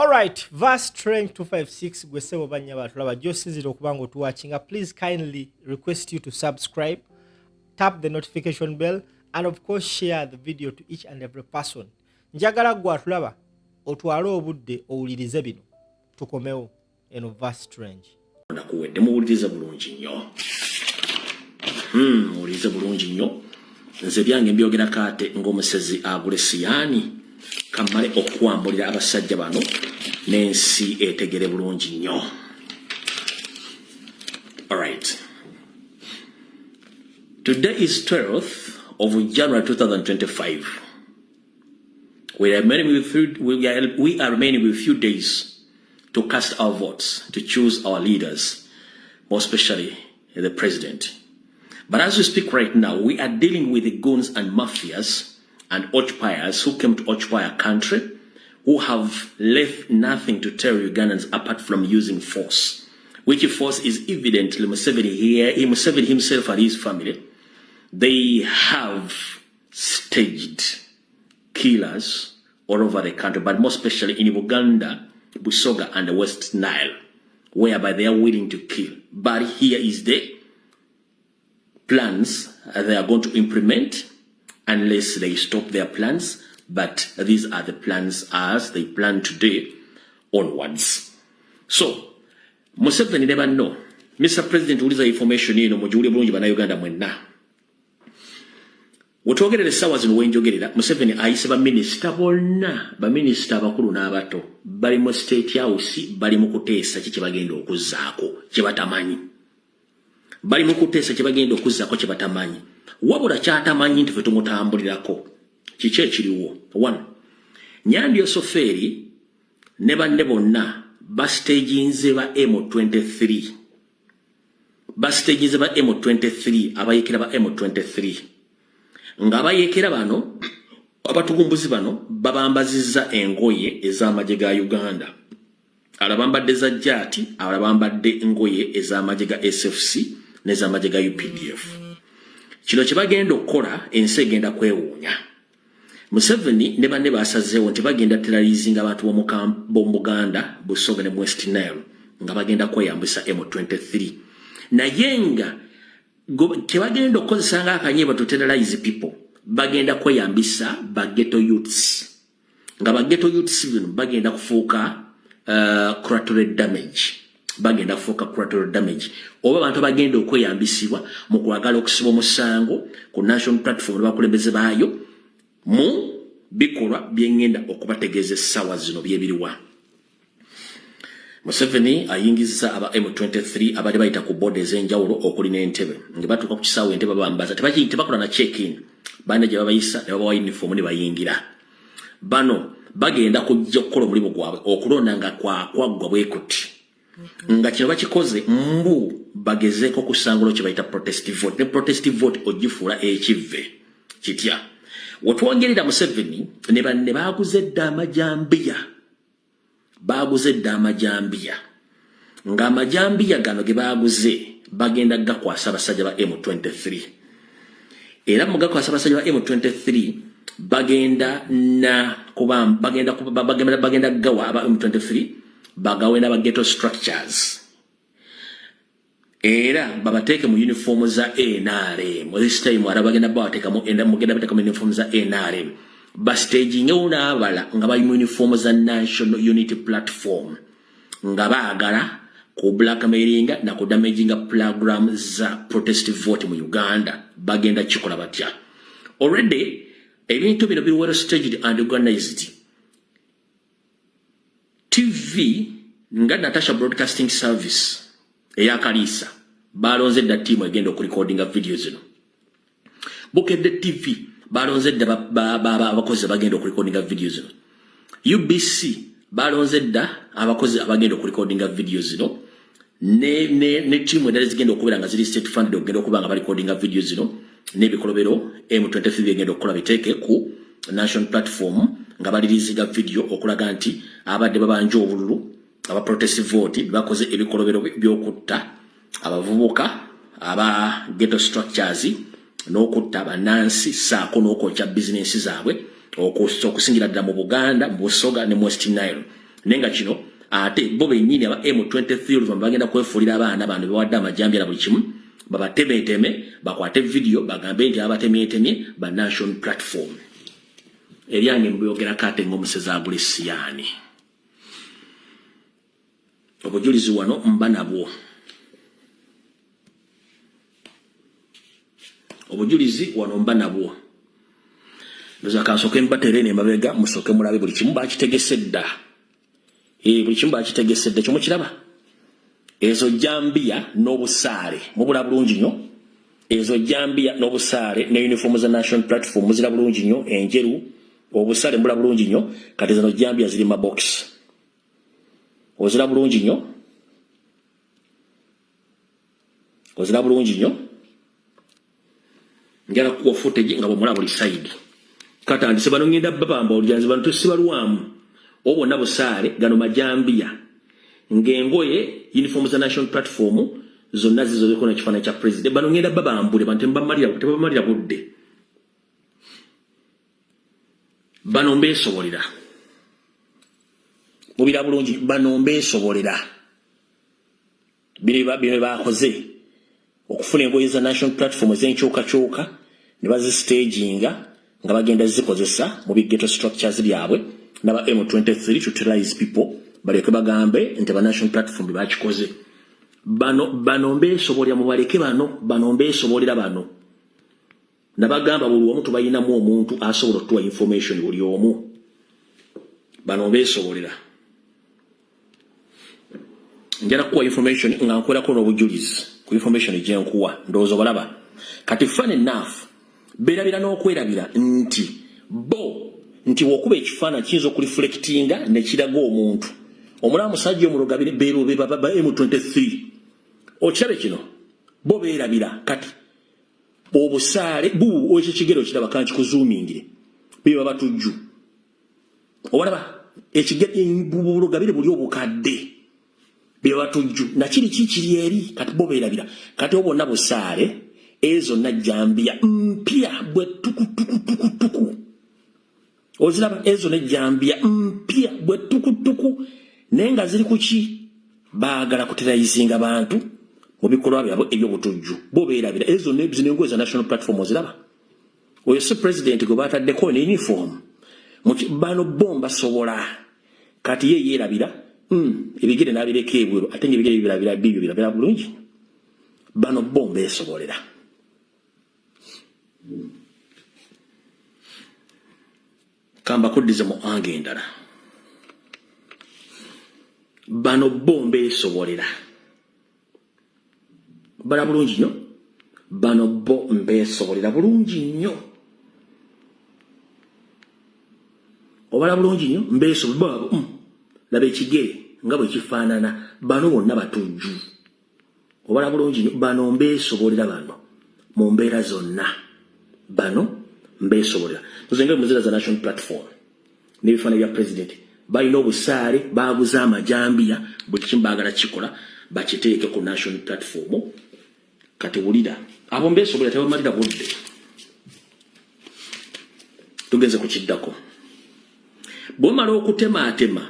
Alright, verse Trend 256 gwesebo banya batulaba josinzira okubango to watching. Please kindly request you to subscribe, tap the notification bell, and of course share the video to each and every person. Njagala gwa tulaba otwale obudde owulirize bino tukomewo eno verse Trend. Nakuwedde muwulirize bulungi nnyo. Muwulirize bulungi nnyo. Nze byange mbyogera kate ng'omusezi agule siyani kamale okwambulira abasajja bano n'ensi etegere bulungi nnyo. Alright. Today is 12th of January 2025. We are remaining with few days to cast our votes, to choose our leaders, more especially the president. But as we speak right now, we are dealing with the goons and mafias and occupiers who came to occupy our country, who have left nothing to tell Ugandans apart from using force, which force is evidently Museveni here, Museveni himself and his family. They have staged killers all over the country, but more especially in Uganda, Busoga and the West Nile, whereby they are willing to kill. But here is the plans they are going to implement unless they stop their plans. But these are the plans as they plan today onwards. So, Museveni never know. Mr. President, uliza information ino mujuli bulungi bana Uganda mwenna. Wotwogerere sawa zino wenjogerera Museveni ayise ba minister bonna, ba minister abakulu n'abato bali mu state house bali mu kuteesa kiki bagenda okuzzaako kye batamanyi. Bali mu kuteesa kye bagenda okuzzaako kye batamanyi. Wabula kyatamanyi nti fe tumutambulirako. Kiki ekiriwo? 1. Nyandi Yosoferi ne banne bonna bastaginze ba M23. Bastaginze ba M23 abayekera ba M23. Ngabayekera bano abatugumbuzi bano babambazizza engoye ez'amagye ga Uganda. Alabambadde za jati, alabambadde engoye ez'amagye ga SFC n'ez'amagye ga UPDF. Kino kye bagenda okukola ensi egenda kwewuunya. Museveni ne banne basazeewo nti bagenda terrorizing abantu b'Omuganda, Busoga ne West Nile nga bagenda kweyambisa M23. Naye nga kye bagenda okukozesa ng'akanyeebwa to terrorize people, bagenda kweyambisa ba ghetto youths. Nga ba ghetto youths bino bagenda kufuuka collateral damage. Bagenda kufuuka collateral damage. Oba abantu bagenda okweyambisibwa mu kwagala okusiba omusango ku national platform n'abakulembeze baayo mu bikolwa byengenda okubategeeza essaawa zino byebiriwa. Museveni ayingizza aba M23 abali bayita ku boda ez'enjawulo okuli n'Entebbe. Nga batuuka ku kisaawe Entebbe bambaza tebakola na check-in. Baana gye babayisa ne babawa uniform ne bayingira. Bano bagenda kujja okukola omulimu gwabwe okulonda nga kwaggwa bwe kuti. Nga kino bakikoze mbu bagezeeko kusangula kye bayita protest vote. Ne protest vote ogifuula ekivve kitya. Wotwongerera Museveni ne banne baaguze dda amajambiya. Baaguze dda amajambiya. Nga amajambiya gano ge baaguze bagenda gakwasa abasajja ba M23. Era mu gakwasa abasajja ba M23 bagenda gawa aba M23 bagawe n'aba ghetto structures. Era babateeke mu uniform za NRM. This time arabagenda babateeka mu uniform za NRM. Bastaging n'abala nga bali mu uniform za National Unity Platform. Nga baagala ku blackmailing na ku damaging program za protest vote mu Uganda. Bagenda kikola batya. Already, ebintu bino biri well staged and organized. TV nga Natasha Broadcasting Service eya Kalisa balonze dda team egenda okurecordinga videos zino. Bukedde TV balonze dda abakozi bagenda okurecordinga videos zino. UBC balonze dda abakozi abagenda okurecordinga videos zino. Ne team endala zigenda okubeera nga ziri state funded okugenda okuba nga barecordinga videos zino. N'ebikolobero M23 egenda okukola biteeke ku national platform nga baliriziga video okulaga nti abadde babanja obululu aba protest vote bakoze ebikolobero by'okutta abavubuka aba ghetto structures n'okutta abanansi saako n'okwokya business zaabwe okusingira ddala mu Buganda, mu Busoga ne West Nile. nenga kino ate bo bennyini aba M23 oluvannyuma bagenda kwefuulira abaana bano bewadde amajambiya buli kimu babatemeteme bakwate video bagambe nti abatemyetemye ba national platform eryange mbuyogera kate ng'omusezi agula essiyani obujulizi wano mba nabwo obujulizi wano mba nabwo ndoza kansoke mbaterene mabega musoke mulabe buli kimu bakitegese dda buli kimu bakitegese dda kyo mukiraba ezo jambiya n'obusaale mubula bulungi nnyo ezo jambiya n'obusaale ne uniform za national platform muzira bulungi nnyo enjeru obusaale mubula bulungi nnyo kati zino jambiya ziri ma box ozira bulungi nnyo ozira bulungi nnyo njala kuwa footage nga bwemula buli side katandise bano ngenda babamba olujanzi bano tosibalwamu obona busaale gano majambiya ngengoye uniform za national platform zonna zizo ziko na kifaananyi kya president bano ngenda babambule bantu tebamalira budde bano mbeesobolera mubira bulungi bano mbeesobolera bino bakoze okufuna engoye za national platform ez'enkyukakyuka ne bazisitaginga nga bagenda zikozesa mu big ghetto structures byabwe n'aba M23 to terrorize people baleke bagambe nti ba national platform bakikoze bano mbeesobolera mubaleke bano mbeesobolera bano nabagamba buli omu tubayinamu omuntu asobola okutuwa information buli omu bano mbeesobolera njala kuwa information nga nkolako n'obujulizi ku information gyenkuwa ndowooza obalaba kati fun enough beerabira n'okwerabira nti wokuba ekifaananyi kiyinza okureflectinga ne kiraga omuntu omulaba musajja omulogabire beerobe ba M23 okirabe kino bo beerabira kati obusaale ekyo kigero kiraba kanki kuzuumingire beba batujju obalaba bulogabire buli obukadde beba batujju nakiri kikiri eri kati bo beerabira kati obonna busaale ezo najjambiya mpya bwe tukutukutukutuku oziraba ezo nejjambiya mpya bwe tukutuku naye nga ziri kuki baagala kuterayizinga bantu mu bikolwa byabwe ebyobutujju bo beerabira ezo zino engoye za national platform oziraba oyo si president gwe bataddeko ne uniform bano bo mbasobola kati ye yeerabira ebigere n'abireka ebweru ate ngaebigere birabira bulungi bano bo mbeesobolera kamba kuddize mu ange endala bano bo mbeesobolera bala bulungi nnyo bano bo mbeesobolera bulungi nnyo obala bulungi nnyo mbeesobolera laba ekigere nga bwe kifaanana bano bonna batujju obala bulungi nnyo bano mbeesobolera bano mu mbeera zonna bano mbeesobolera tuzenga muzira za national platform n'ebifaananyi bya president balina obusaale baaguze amajambiya buli kimu baagala kikola bakiteeke ku national platform kati wulira abo mbeesobolera tebamalira budde tugeze ku kiddako bwomala okutemaatema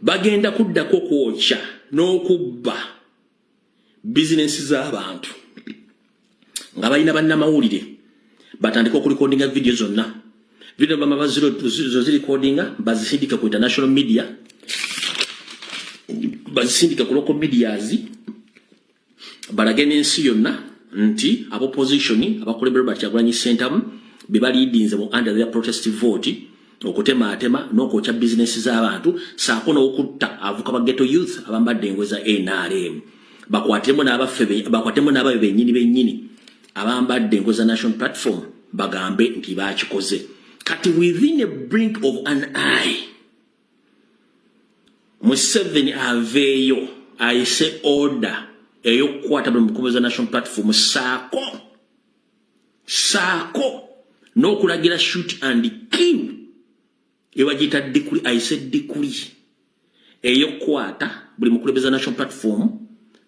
bagenda kuddako kwokya n'okubba bizinensi z'abantu nga balina bannamawulire batandika okulikodinga video zonna video bamaba zirikodinga bazisindika ku international media bazisindika ku local medias balage n'ensi yonna nti abopposition abakulembera Kyagulanyi Ssentamu be baliidinze mu under their protest vote okutemaatema n'okwokya bizinensi z'abantu saako n'okutta avuka ba ghetto youth abambadde engoye za NRM bakwatemu n'ababe bennyini abambadde engoye za national platform bagambe nti bakikoze kati within a blink of an eye Museveni aveeyo ayise order eyokukwata buli mukubi za national platform saako n'okulagira shoot and kill ewagiyita dikuli ayise dikuli eyokukwata buli mukulembeze national platform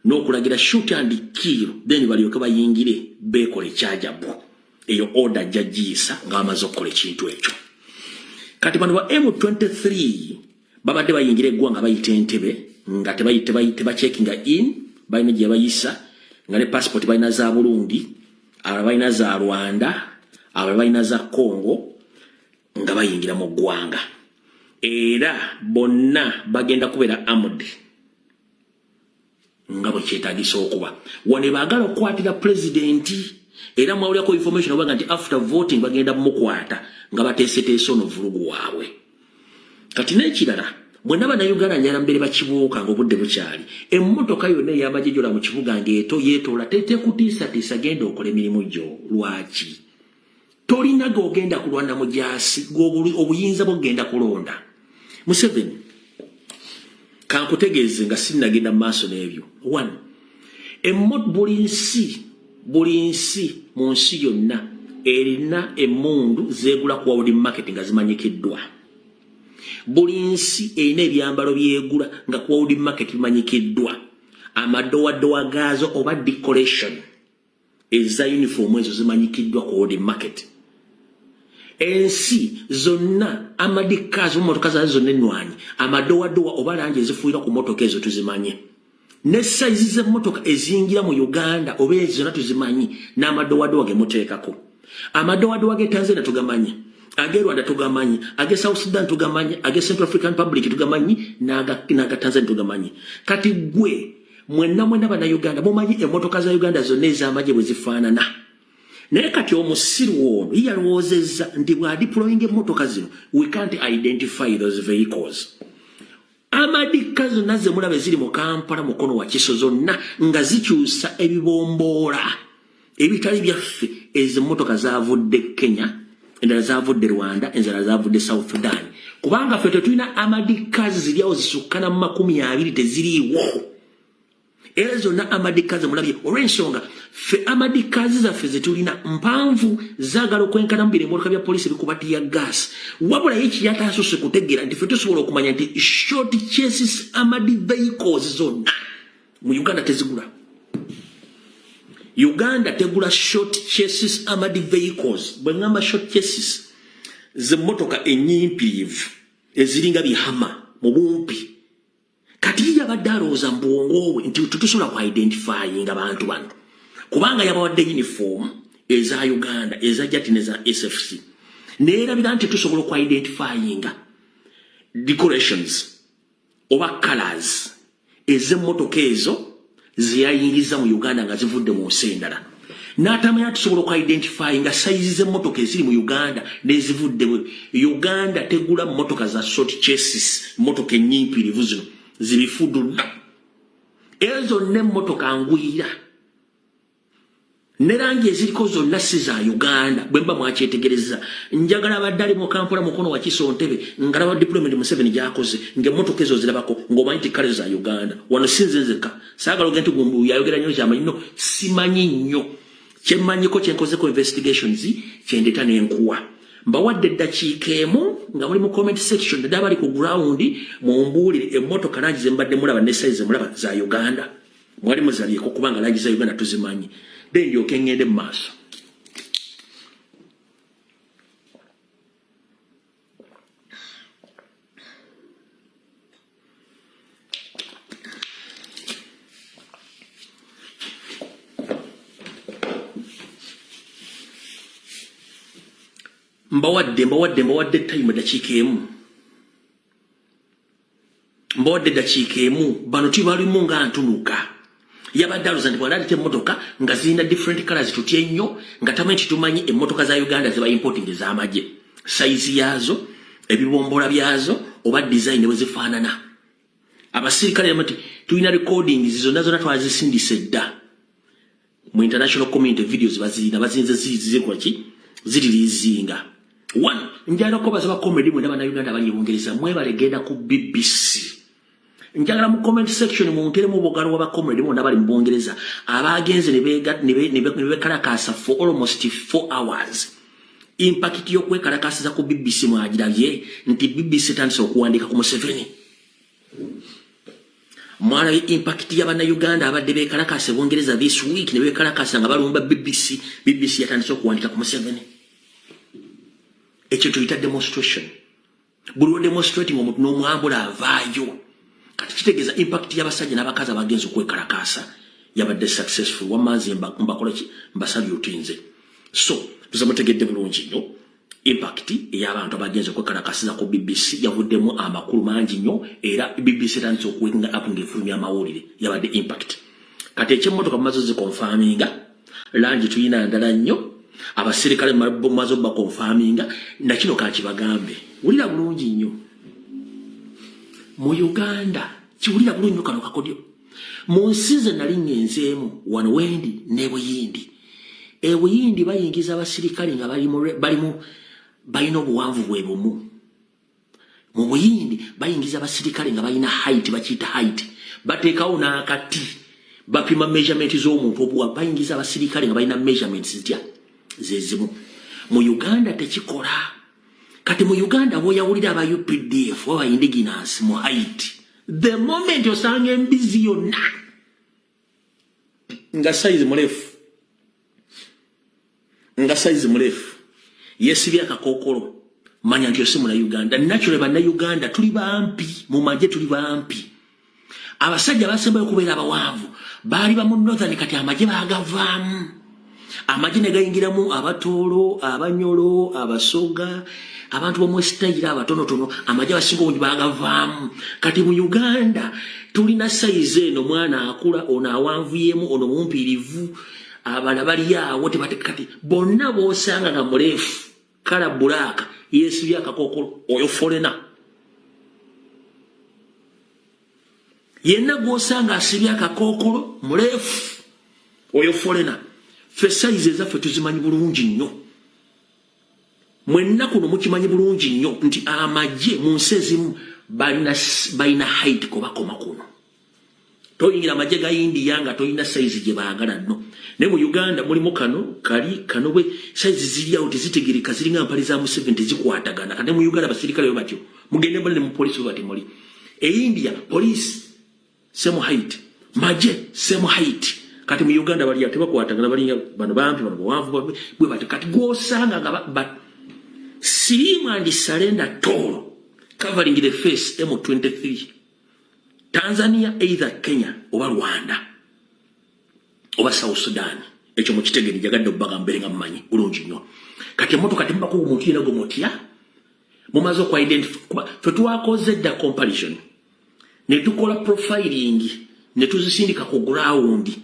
n'okulagira shoot and kill then balyoke bayingire beekole ekyajabu eyo order jagiyisa ng'amaze okukola ekintu ekyo kati bano ba M23 babadde bayingira eggwanga bayita Entebbe nga tebacheckinga in balina gye bayisa nga ne passport balina za Burundi abalala balina za Rwanda abalala balina za Congo nga bayingira mu ggwanga era bonna bagenda kubeera armed nga bwe kyetaagisa okuba wane baagala okukwatira pulezidenti era mwawulirako information obaga nti after voting bagenda mukwata nga bateeseteese ono vulugu waabwe kati n'ekirala bwena bannayuganda njala mbere bakibuuka ng'obudde bukyali emmotoka yonna ey'amajejola mu kibuga ng'eto yeetoola tetekutiisatiisa genda okola emirimu gyo lwaki tolina g'ogenda kulwana mu gyasi obuyinza bw'ogenda kulonda Museveni kankutegeeze nga sinnagenda mu maaso n'ebyo buli nsi mu nsi yonna erina emmundu zeegula ku world market nga zimanyikiddwa buli nsi erina ebyambalo byegula nga ku world market bimanyikiddwa amadowadowa gaazo oba decoration eza uniform ezo zimanyikiddwa ku world market ensi zonna amadikazi mu motoka zaazo zonna ennwanyi amadowadowa oba langi ezifuuyira ku motoka ezo tuzimanye ne size z'emmotoka eziyingira mu Uganda oba zonna tuzimanyi n'amadowadowa ge muteekako amadowadowa ge Tanzania tugamanyi age Rwanda tugamanyi age South Sudan tugamanyi age Central African Republic tugamanyi naga Tanzania tugamanyi kati gwe mwenna bannayuganda mumanyi emmotoka za Uganda zonna ez'amagye bwe zifaanana naye kati omusiru ono yalowoozezza nti bw'adiployinga emmotoka zino we can't identify those vehicles amadika zonna ze mulaba ziri mu Kampala mukono wa Kiso zonna nga zikyusa ebibomboola ebitali byaffe ezo emmotoka zaavudde Kenya endala zaavudde Rwanda endala zaavudde South Sudan kubanga ffe tetulina amadikazi ziryawo zisukkana mu 20 teziriiwo era zonna amadikazi mulabye olw'ensonga ffe amadikazi zaffe zetulina mpanvu zaagala okwenkana mu biremmotoka bya poliisi bikubatiya gaasi wabula ye kiyataasose kutegeera nti ffe tusobola okumanya nti short chases amadi vehicles zonna mu Uganda tezigula Uganda tegula short chases amadi vehicles bwe ngamba short chases z'emmotoka ennyimpiivu eziringa bihama mu bumpi kati yabadde alowooza mu bwongo bwe nti tutusobola ku identifying abantu bano kubanga yabawadde uniform eza Uganda eza jati neza SFC neerabira nti tusobola ku identifying decorations oba colors ez'emmotoka ezo ziyayingiza mu Uganda nga zivudde mu nsi endala n'atamanya tusobola ku identifying size z'emmotoka eziri mu Uganda n'ezivudde mu Uganda tegula mmotoka za short chases mmotoka ennyimpiirivu zino zibifudula ezo n'emmotoka ngwira ne rangi eziriko zonna si za Uganda bwe mba mwakyetegereza njagala abaddali mu Kampala mukono wa Kiso Ntebbe ngalaba diplomat Museveni gyakoze ng'emmotoka ezo zirabako ng'omanyi nti kale za Uganda wano sinzenzeka saagala ogenda Lumbuye yayogera nnyo kyamanyi no simanyi nnyo kyemmanyiko kyenkozeko investigations kyendeta n'enkuwa mbawadde eddakiika emu nga muli mu comment section ddala bali ku ground mumbuulire emmotoka langi ze mbadde mulaba ne size mulaba za Uganda mwali muzalyeko kubanga langi za Uganda tuzimanyi then ndyoke ngende mu maaso mbawadde time dakiika emu mbawadde dakiika emu bano tibalimu nga ntunuka yabadde aluza nti bw'alaalita emmotoka nga zirina different colors tutye nnyo nga tamanyi titumanyi emmotoka za Uganda ziba importing ez'amagye size yazo ebibombola byazo oba design bwe zifaanana abasirikale nti tulina recordings zonna zonna twazisindise dda mu international community videos bazirina bazinze zirikwaki ziririzinga one njagala kubaza ba comedy mwe n'Abannayuganda abali mu Bungereza mwebalegenda ku BBC njagala mu comment section mu nteremu bogalo wa ba comedy mwe n'abali mu Bungereza abagenze ne bekalakasa for almost 4 hours impact yo kwekalakasa ku BBC mwagirabye nti BBC tandise okuwandika ku Museveni mwana impact y'Abannayuganda abadde bekalakasa Bungereza this week ne bekalakasa nga balumba BBC yatandise okuwandika ku Museveni ekyo tuyita demonstration buli demonstrating omuntu n'omwambula avaayo kati kitegeeza impact y'abasajja n'abakazi abagenzi okwekalakaasa yabadde successful wamazi mbakola ki mbasalutinze so tuzamutegedde bulungi nnyo impact ey'abantu abagenzi okwekalakasiza ku BBC yavuddemu amakulu mangi nnyo era BBC etandise okuwenga up ng'efulumya amawulire yabadde impact kati ekyemmotoka mumaze zikonfaminga langi tuyina ndala nnyo abasirikale mumaze bakonfaminga nakino kakibagambe wulira bulungi nnyo mu Uganda kiwulira bulungi nnyo kano kakodyo mu nsi ze nali ngenzeemu wano wendi ne Buyindi Buyindi bayingiza abasirikale nga balina obuwanvu bwe bumu mu Buyindi bayingiza abasirikale nga balina height bakiyita height bateekawo n'akati bapima measurement z'omuntu obuwa bayingiza abasirikale nga balina measurements zitya zezimu mu Uganda tekikola kati mu Uganda bw'oyawulira aba UPDF oba indigenous mu height the moment osanga embizi yonna nga size mulefu yesibye akakokolo manya nti ose muna Uganda naturally banna Uganda tuli bampi mu magye tuli bampi abasajja basembayo kubeera abawanvu baali ba mu northern kati amagye baagavaamu amagye ne gayingiramu abatoolo abanyolo abasoga abantu bomwesitayira abatonotono amagye abasinga obungi baagavaamu kati mu Uganda tulina sayize eno mwana akula ono awanvuyemu ono mumpirivu abana bali awo tebatekati bonna boosanga nga muleefu kala bulaka yesibye akakokolo oyo forena yenna gwosanga asibye akakokolo muleefu oyo forena ffe sayize ezaffe tuzimanyi bulungi nnyo mwenna kuno mukimanyi bulungi nnyo nti amagye mu nsi ezimu balina height kobakoma kuno toyingira amagye ga India nga toyina sayizi gye baagala nno naye mu Uganda mulimu kano bwe sayizi ziri awo tezitegereka ziringa mpali za mu 70 zikwatagana kati mu Uganda basirikale bwe batyo mugende mbone mu polisi bwe bati muli India police same height magye same height kati mu Uganda bali tebakwatagana balinga bano bampi bano bawanvu bwe bati kati gwosanga nga slim and surrender tall covering the face M23 Tanzania either Kenya oba Rwanda oba South Sudan ekyo mukitegeri jagadde obbaga mbere nga mmanyi bulungi nnyo kati moto kati mbako omuntu yena gomotya mumaze okwa identify fe twakoze dda comparison ne tukola profiling ne tuzisindika ku ground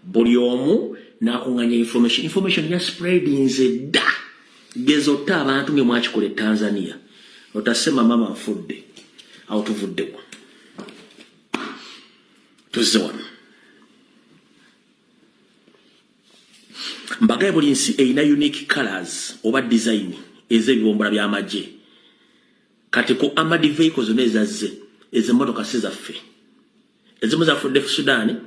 buli omu n'akunganya information ya spreading zedda gezota abantu nge mwakikole Tanzania otasema mama mfudde au tuvuddewo tuziwano mbagaye buli nsi eyina unique colors oba design ez'ebibombora by'amagye kati ku armored vehicles zonna ezazze ez'emmotoka si zaffe ezimu zavudde Sudan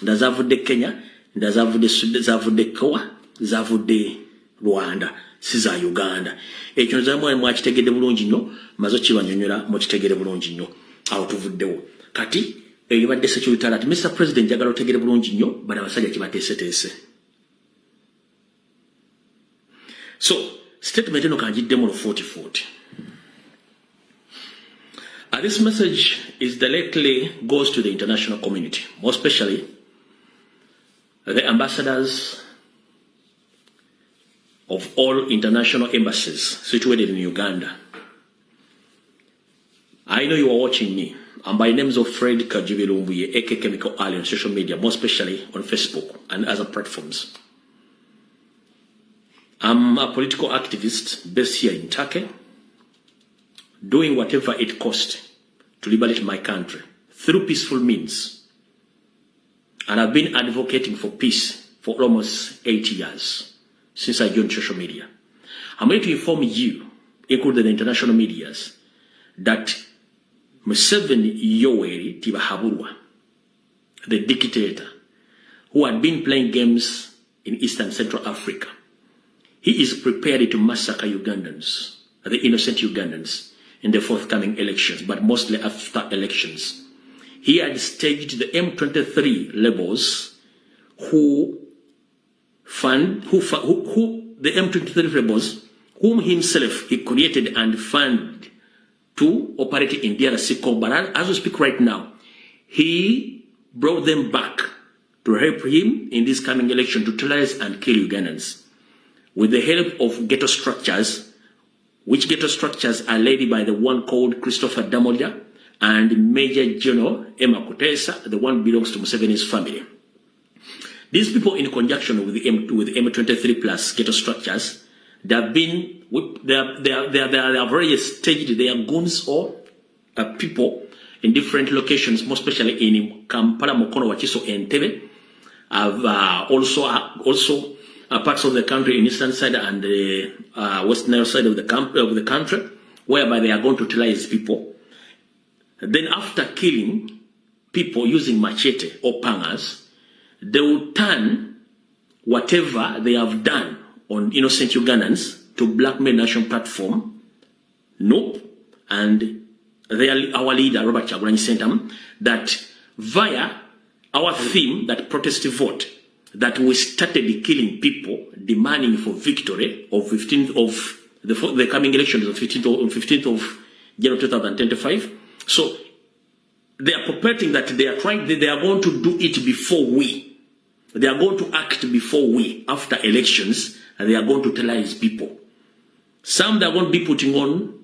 ndazavudde Kenya ndazavudde Kuba zavudde Rwanda si za Uganda ekyo nzamwe mwakitegedde bulungi nnyo mazo kibanyonyola mukitegere bulungi nnyo awo tuvuddewo kati eyibadde security alert Mr. President jagala otegere bulungi nnyo bana basajja kibateeseteese so statement eno kanjiddemu 40-40 this message is directly goes to the international community, more especially the ambassadors of all international embassies situated in Uganda. I know you are watching me. I'm by names of Fred Kajibi Lumbuye, aka Chemical Ali on social media, more especially on Facebook and other platforms. I'm a political activist based here in Turkey, doing whatever it costs to liberate my country through peaceful means. And I've been advocating for peace for almost 8 years since I joined social media. I'm going to inform you, including the international medias, that Museveni Yoweri Tibahaburwa, the dictator who had been playing games in Eastern Central Africa, he is prepared to massacre Ugandans, the innocent Ugandans, in the forthcoming elections, but mostly after elections. He had staged the M23 rebels who the M23 rebels whom himself he created and funded to operate in DRC Congo. But as we speak right now, he brought them back to help him in this coming election to terrorize and kill Ugandans with the help of ghetto structures, which ghetto structures are led by the one called Christopher Damolia and Major General Emma Kutesa, the one belongs to Museveni's family. These people, in conjunction with the M23 plus ghetto structures, they have been, they are very staged. They are goons or people in different locations, more especially in Kampala, Mukono, Wakiso, and Entebbe. Also parts of the country in eastern side and the western side of the country, whereby they are going to terrorize people. Then after killing people using machete or pangas, they will turn whatever they have done on innocent Ugandans to blackmail national platform, NOP, and our leader, Robert Kyagulanyi Ssentamu, that via our theme, that protest vote, that we started killing people, demanding for victory of 15th of the coming elections of 15th of January 2025. So they are purporting that they are going to do it before we. They are going to act before we, after elections, and they are going to terrorize people. Some they are going to be putting on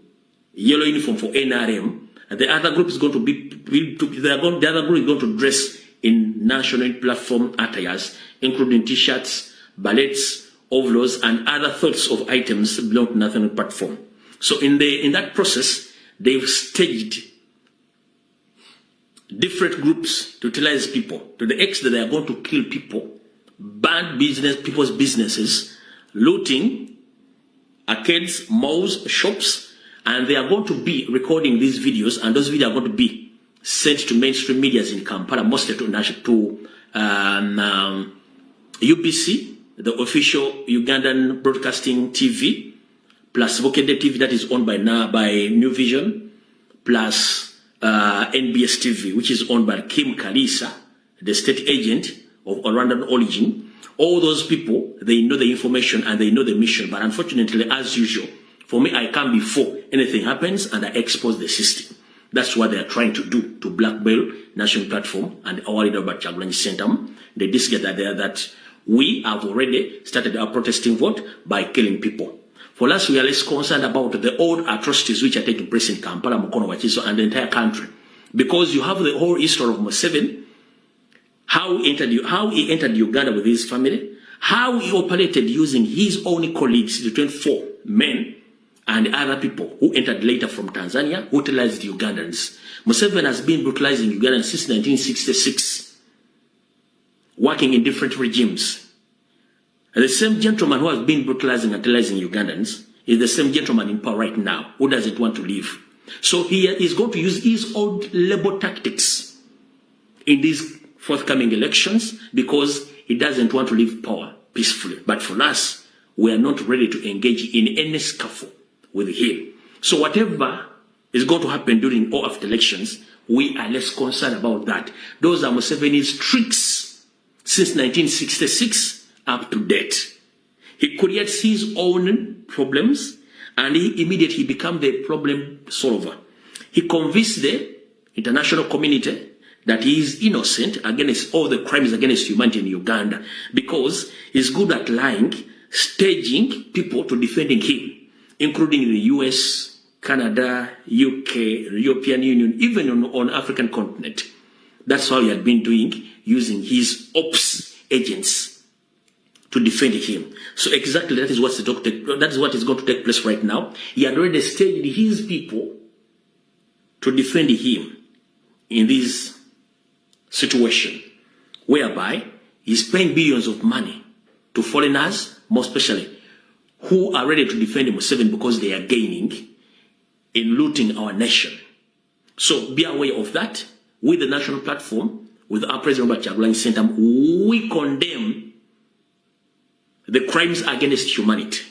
yellow uniform for NRM, and the other group is going to the other group is going to dress in national platform attires, including t-shirts, ballets, overalls, and other sorts of items belong to national platform. So in that process, they've staged different groups to terrorize people to the extent that they are going to kill people, ban people's businesses, looting arcades, malls, shops, and they are going to be recording these videos, and those videos are going to be sent to mainstream medias in Kampala, mostly to UBC, the official Ugandan broadcasting TV, plus Bokende TV that is owned by New Vision, plus NBS TV, which is owned by Kim Kalisa, the state agent of Rwandan origin. All those people, they know the information and they know the mission. But unfortunately, as usual, for me, I come before anything happens and I expose the system. That's what they are trying to do, to blackmail national platform and our leader, Kyagulanyi Ssentamu. They discovered that we have already started our protesting vote by killing people. For us, we are less concerned about the old atrocities which are taking place in Kampala, Mukono, Wakiso, and the entire country. Because you have the whole history of Museveni, how he entered Uganda with his family, how he operated using his own colleagues, the 24 men, and other people who entered later from Tanzania, who utilized the Ugandans. Museveni has been brutalizing Ugandans since 1966, working in different regimes. And the same gentleman who has been brutalizing and utilizing Ugandans is the same gentleman in power right now who doesn't want to leave. So he is going to use his old labor tactics in these forthcoming elections because he doesn't want to leave power peacefully. But for us, we are not ready to engage in any scuffle with him. So whatever is going to happen during or after elections, we are less concerned about that. Those are Museveni's tricks since 1966 up to date. He creates his own problems and he immediately becomes the problem solver. He convinced the international community that he is innocent against all the crimes against humanity in Uganda because he's good at lying, staging people to defending him, including the US, Canada, UK, European Union, even on African continent. That's how he had been doing, using his ops agents to defend him. So exactly that is what is going to take place right now. He had already staged his people to defend him in this situation, whereby he's paying billions of money to foreigners, more especially, who are ready to defend Museveni because they are gaining in looting our nation. So be aware of that. With the national platform, with our President Robert Kyagulanyi Ssentamu, we condemn the crimes against humanity.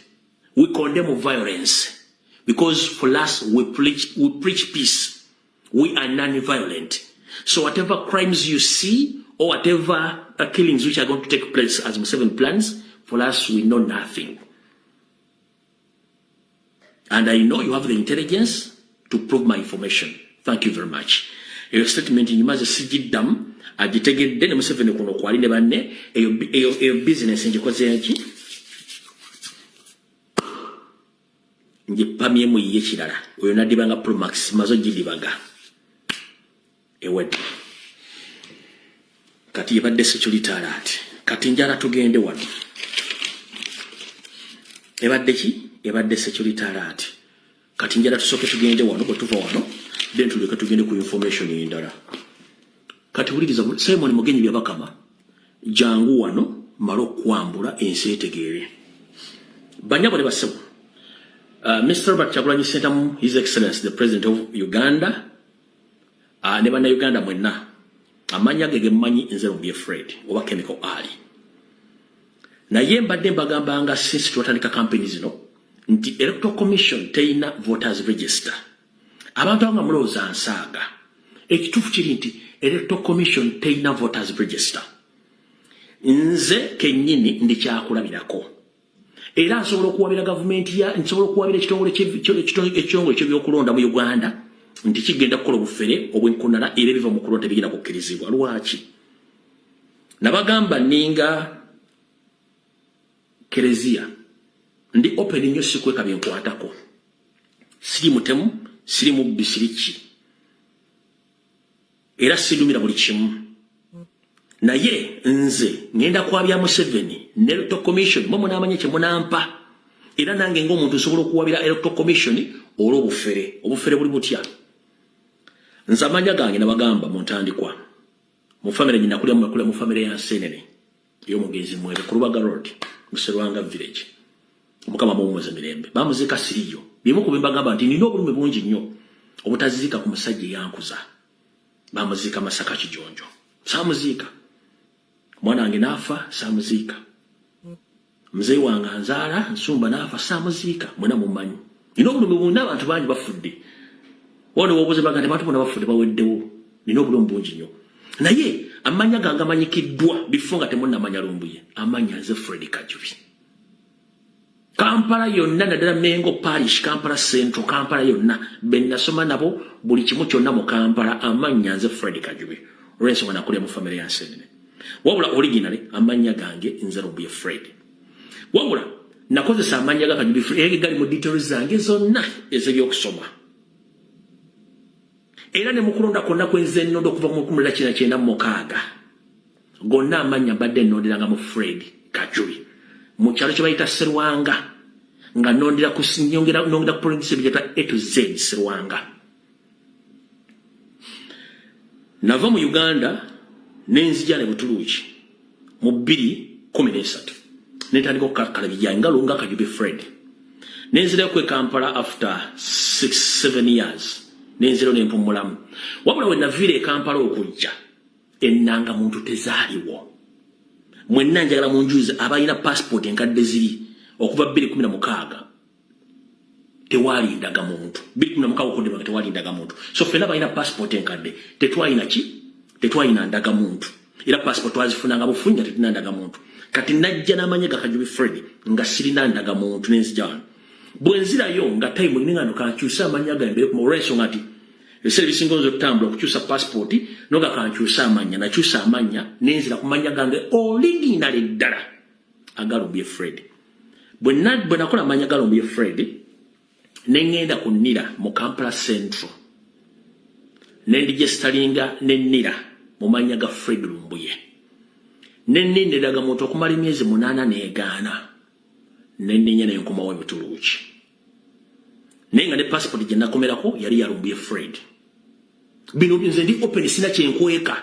We condemn violence because for us we preach peace. We are non-violent. So whatever crimes you see or whatever killings which are going to take place as Museveni plans, for us we know nothing. And I know you have the intelligence to prove my information. Thank you very much. Eyo statement nyimaze sijiddamu agitegedde ne Museveni kuno kwali ne banne eyo business njikoze yanki njipamye mu yiye kirala oyo nadibanga Pro Max mazo gidibaga ewedde kati yabadde security alert kati njala tugende wano ebadde security alert kati njala tusoke tugende wano bwe tuva wano then tuleka tugende ku information endala kati buliriza Simon Mugenyi byabakama jangu wano malo kwambula ensi etegeere banyabo ne basebo Mr. Robert Kyagulanyi Ssentamu, His Excellency the President of Uganda ne bana Uganda mwenna amanya gege manyi nze Lumbuye Fred oba Chemical Ali naye mbadde mbagambanga since twatandika campaign zino nti Electoral Commission teina voters register abantu anga mulowooza nsaaga ekituufu kiri nti Electoral Commission teina voters register nze kennyini ndi kyakulabirako era nsobola okuwabira gavumenti nsobola okuwabira ekitongole ky'ebyokulonda mu Uganda nti kigenda kukola obufere obwenkunala era ebiva mu kulonda bigenda kukkirizibwa lwaki nabagamba ninga Kerezia ndi open nnyo sikweka byenkwatako siri mutemu siri mubbi siriki era sidumira buli kimu naye nze ngenda kwabya Museveni ne Electoral Commission mwe munamanya kye munampa era nange ng'omuntu nsobola okuwabira Electoral Commission olw'obufere obufere buli butya nze amanya gange nabagamba mu ntandikwa mu famire nyina kulya mu famire ya Nsenene y'omugenzi Mwebe ku Lubaga Road mu Serwanga Village Mukama mumuze mirembe bamuzika siriyo bimu kubimbagamba nti nina obulumi bungi nnyo obutazika ku musajja yankuza bamuzika Masaka Kijonjo samuzika mwana wange nafa samuzika mzee wange anzala nsumba nafa samuzika mwana mumanyi nina obulumi bungi n'abantu bangi bafudde wano wobuze bagande abantu bonna bafudde baweddewo nina obulumi bungi nnyo naye amanya gange amanyikiddwa bifunga temunnamanya Lumbuye amanya nze Fred Kajubi Kampala yonna naddala Mengo Parish Kampala Central Kampala yonna bennasoma nabo buli kimu kyonna mu Kampala amanya nze Fred Kajubi olw'ensonga nakulya mu famire ya Nsenene wabula originally amanya gange nze Lumbuye Fred wabula nakozesa amanya ga Kajubi Fred gali mu details zange zonna ez'ebyokusoma era ne mukulonda konna kwenze nnondo okuva mu 1996 gonna amanya badde nnonderanga mu Fred Kajubi mu kyalo kye bayita Serwanga nga nondera kusinyongera nongera province byeta A to Z Serwanga nava mu Uganda nenzija ne Butuluki mu 2013 netandika okukakala bijjanga lunga Kajubi Fred nenzira ku Kampala after 6-7 years nenziro nempumulamu wabula we navire Kampala okujja ennanga muntu tezaaliwo mwenna njagala munjuze abalina passport enkadde ziri okuva 2016 tewalindaga muntu 2016 okudde tewalindaga muntu so fena balina passport enkadde tetwalina ndaga muntu era passport wazifunanga bufunja tetinandaga muntu kati najja n'amanya ga Kajubi Fred nga sirina ndaga muntu nenzijana bwenzirayo nga time ningano kankyusa amanya ga mbere ku reso ngati service ngozo tambula kukyusa passport noga kankyusa amanya nakyusa amanya nenzira kumanya gange original ddala aga Lumbuye Fred bwe nakola amanya ga Lumbuye Fred nengenda kunira mu Kampala Central nendigestalinga nenira mu manya ga Fred Lumbuye nennindaga muntu okumala emyezi 8 neegaana nenninya nenkomawo Butuluki nenga ne passport gye nakomerako yali ya Lumbuye Fred bino nze ndi open sina kyenkweka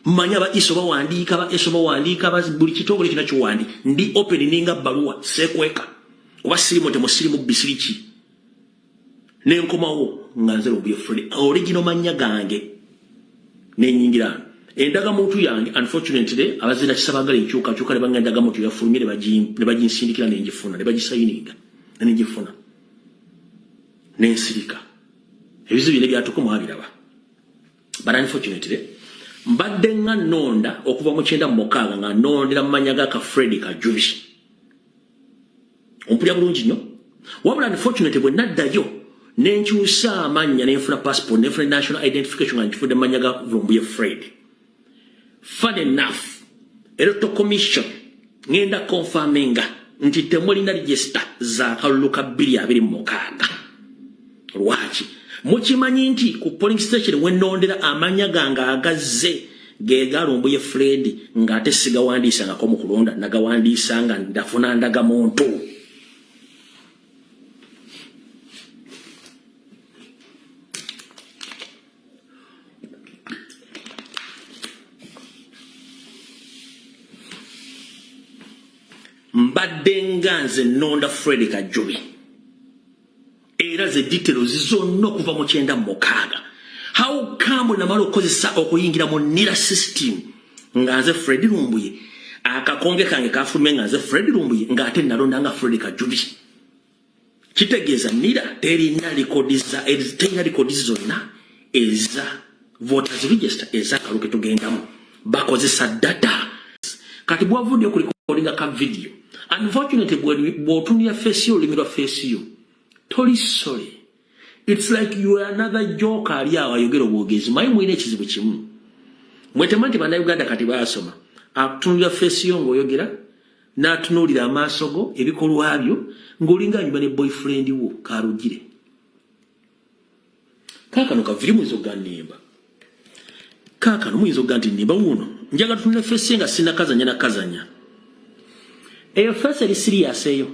manya ba iso bawandiika buli kitongole kina kiwandi ndi open ninga baluwa sekweka kuba sirimo temusirimu bisiriki nenkomawo nga nze Lumbuye Fred original manya gange nenyingira endaga muntu yange unfortunately abazira kisabagala enkyuka ne banga endaga muntu yafulumye ne baginsindikira nenjifuna ne bagisayininga nenjifuna nensirika ebizibu bine byatukomu abiraba but unfortunately mbadde nga nonda okuva mu 1996 nga nondera mumanya ga Fred Kajubi ompulya bulungi nnyo wabula unfortunately bwe naddayo nenkyusa amanya nenfuna passport nenfuna national identification nga nkifudde amanya ga Lumbuye Fred. Fun enough, Electoral Commission ngenda confirminga nti temulina register za kalulu ka 226. Lwaki? Mukimanyi nti ku polling station wenondera amanya gange agazze ge ga Lumbuye Fred ng'ate sigawandiisangako mu kulonda nagawandiisa nga ndafuna ndagamuntu. Mbadde nga nze nonda Fred Kajubi era ze details zonna okuva mu 96. How come namala okukozesa okuyingira mu NIRA system nga nze Fred Lumbuye akakonge kange kafulumye nga nze Fred Lumbuye ng'ate nalonda nga Fred Kajubi. Kitegeeza NIRA terina records zonna eza voters register eza kaluke tugendamu bakozesa data. Kati bwavudde ku recordinga ka video. Unfortunately, bw'otunira face yo limira face yo. Toli sorry. It's like you are another joker ali awo ayogera obwogezi. Mayi mwine ekizibu kimu. Mwetemanti bannayuganda kati baasoma. Akutunira face yo ng'oyogera n'atunuulira amaaso go ebikolwa byo ng'olinga anyuma ne boyfriend wo Karugire. Kaakano kaviri muyinza okugamba nimba. Kaakano muyinza okugamba nti nimba wuno. Njagala tutunira face nga sinakazanya nakazanya. Eyo face eri serious eyo.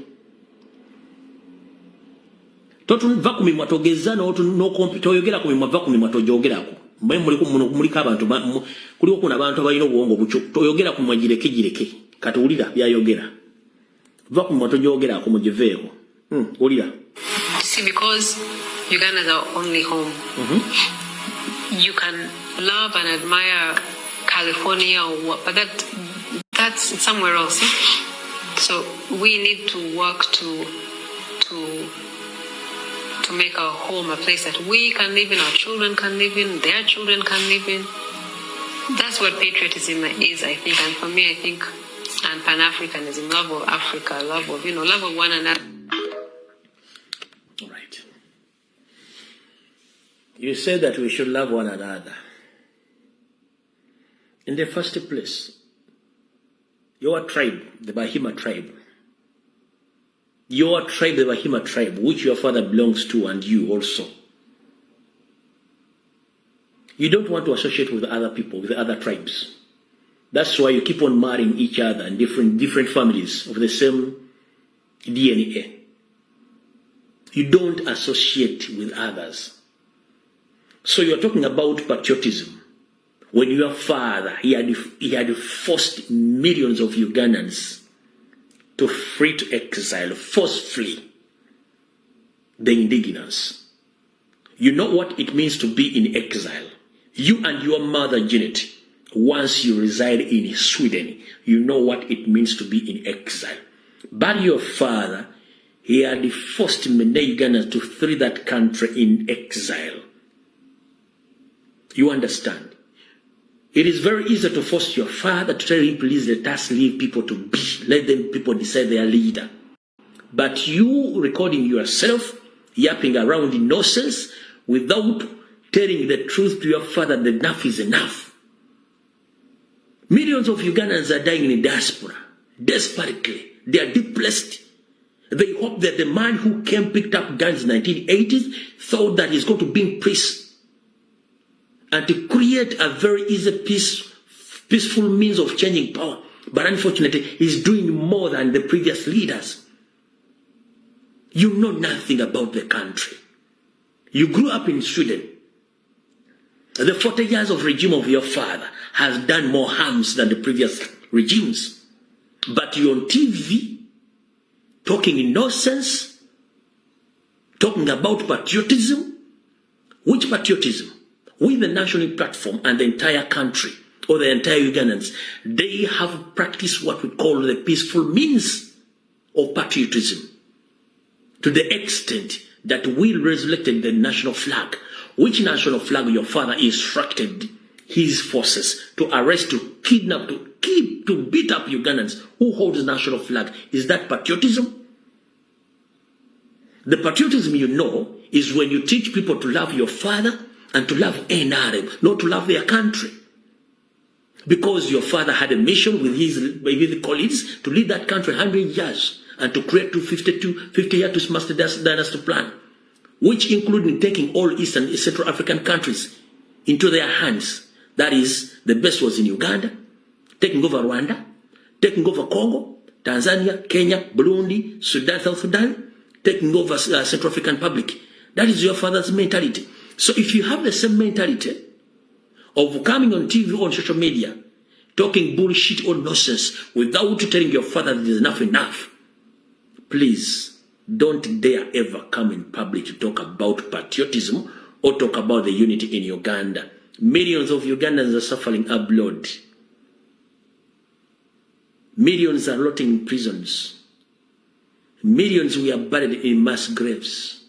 Totunva ku mimwa togeza no computer oyogera ku mimwa va ku mimwa tojogerako. Mwe muliko abantu kuliko kuna abantu abalina obwongo bucho toyogera ku mwagireke katuulira byayogera. Va ku mimwa tojogerako mugiveeko. Ulira. See, because Uganda is our only home. You can love and admire California or what, but that's somewhere else. So we need to work to make our home a place that we can live in, our children can live in, their children can live in. That's what patriotism is, I think. And for me, I think, and Pan-Africanism, love of Africa, love of one another. All right. You said that we should love one another. In the first place, your tribe, the Bahima tribe, the Bahima tribe, which your father belongs to and you also, you don't want to associate with other people, with other tribes. That's why you keep on marrying each other in different families of the same DNA. You don't associate with others. So you're talking about patriotism. When your father, he had forced millions of Ugandans to flee to exile, forcefully, the indigenous. You know what it means to be in exile. You and your mother, Janet, once you reside in Sweden, you know what it means to be in exile. But your father, he had forced many Ugandans to flee that country in exile. You understand? It is very easy to force your father to tell him, please let us leave people to be. Let them people decide their leader. But you recording yourself, yapping around in nonsense, without telling the truth to your father that enough is enough. Millions of Ugandans are dying in diaspora, desperately. They are depressed. They hope that the man who picked up guns in the 1980s thought that he's going to bring peace and to create a very easy peaceful means of changing power. But unfortunately, he's doing more than the previous leaders. You know nothing about the country. You grew up in Sweden. The 40 years of regime of your father has done more harms than the previous regimes. But you're on TV, talking in nonsense, talking about patriotism. Which patriotism? With the national platform and the entire country, or the entire Ugandans, they have practiced what we call the peaceful means of patriotism, to the extent that we resurrected the national flag. Which national flag your father instructed his forces to arrest, to kidnap, to beat up Ugandans who hold the national flag? Is that patriotism? The patriotism you know is when you teach people to love your father and to love NRM, not to love their country. Because your father had a mission with his colleagues to lead that country 100 years and to create 50 years to master dynasty plan, which included taking all Eastern and Central African countries into their hands. That is, the best was in Uganda, taking over Rwanda, taking over Congo, Tanzania, Kenya, Burundi, Sudan, South Sudan, taking over Central African Republic. That is your father's mentality. So if you have the same mentality of coming on TV or on social media, talking bullshit or nonsense without telling your father that there's enough, please don't dare ever come in public to talk about patriotism or talk about the unity in Uganda. Millions of Ugandans are suffering abroad. Millions are rotting in prisons. Millions were buried in mass graves.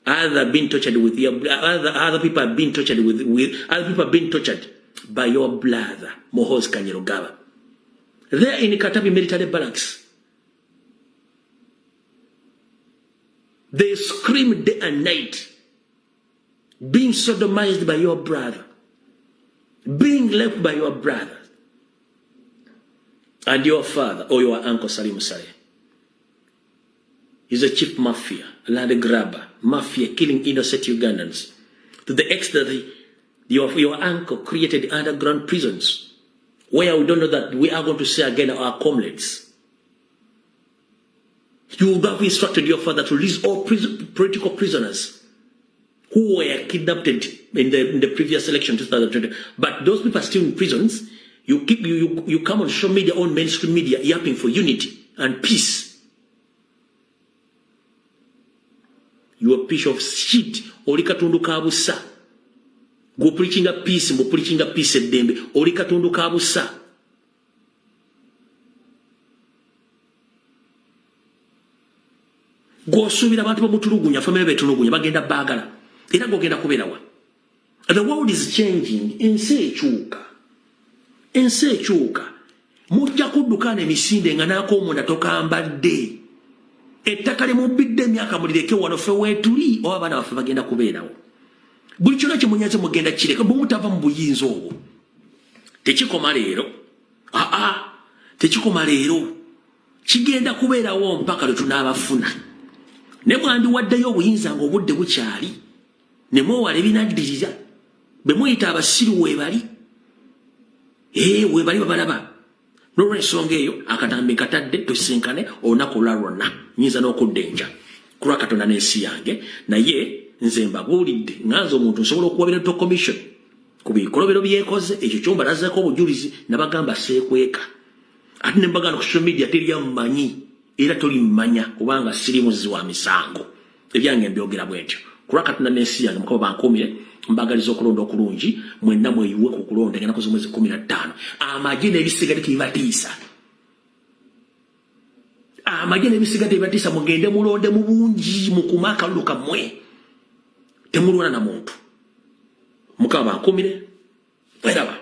Other being tortured with other people are being tortured other people are being tortured by your brother Muhoozi Kainerugaba. There in Katabi military barracks, they scream day and night, being sodomized by your brother, being left by your brother, and your father or your uncle Salim Saleh is a chief mafia, land grabber, mafia killing innocent Ugandans to the extent that your uncle created underground prisons where we don't know that we are going to say again our comrades. You have instructed your father to release all political prisoners who were kidnapped in the previous election 2020. But those people are still in prisons. You come on social media, on mainstream media, yapping for unity and peace. You are a piece of shit. Olika tundu kabusa. Go preaching a peace, mo preaching a peace at dembe. Olika tundu kabusa. Go subira abantu bamutulugunya family betulugunya bagenda bagala. Era go genda kuberawa. The world is changing. Ense ekyuka. Mujja kuddukana emisinde nga naako natoka mbadde. Ettaka limubidde emyaka mulireke wano ffe weetuli oba abaana baffe bagenda kubeerawo. Buli kyonna kye munyaze mugenda kireka bwe mutava mu buyinza obwo. Tekikoma leero. Tekikoma leero. Kigenda kubeerawo mpaka lwe tunaabafuna. Ne mwandiwaddeyo obuyinza ng'obudde bukyali. Ne mwewala ebinaddirira. Be muyita abasiru weebali. Weebali babalaba. N'olw'ensonga eyo akatambi katadde tusinkane olunaku olwa lwonna nyinza n'okuddenja kulwa Katonda n'ensi yange naye nze mbabuulidde nganze omuntu nsobola okuwabira to commission ku bikolobero byekoze ekyo kyombalazako obujulizi nabagamba seekweka ate ne mbagana ku social media teryamumanyi era tolimmanya kubanga siri muzizi wa misango ebyange mbyogera bwetyo kulwa Katonda n'ensi yange Mukama bankuumire mbagaliza okulonda okulungi mwenna mweyiwe ku kulonda ngena koze mwezi 15 amagye n'ebisigadde tebibatiisa mugende mulonde mu bungi mu kumaka luka mwe temulwana na muntu Mukama bankuumire era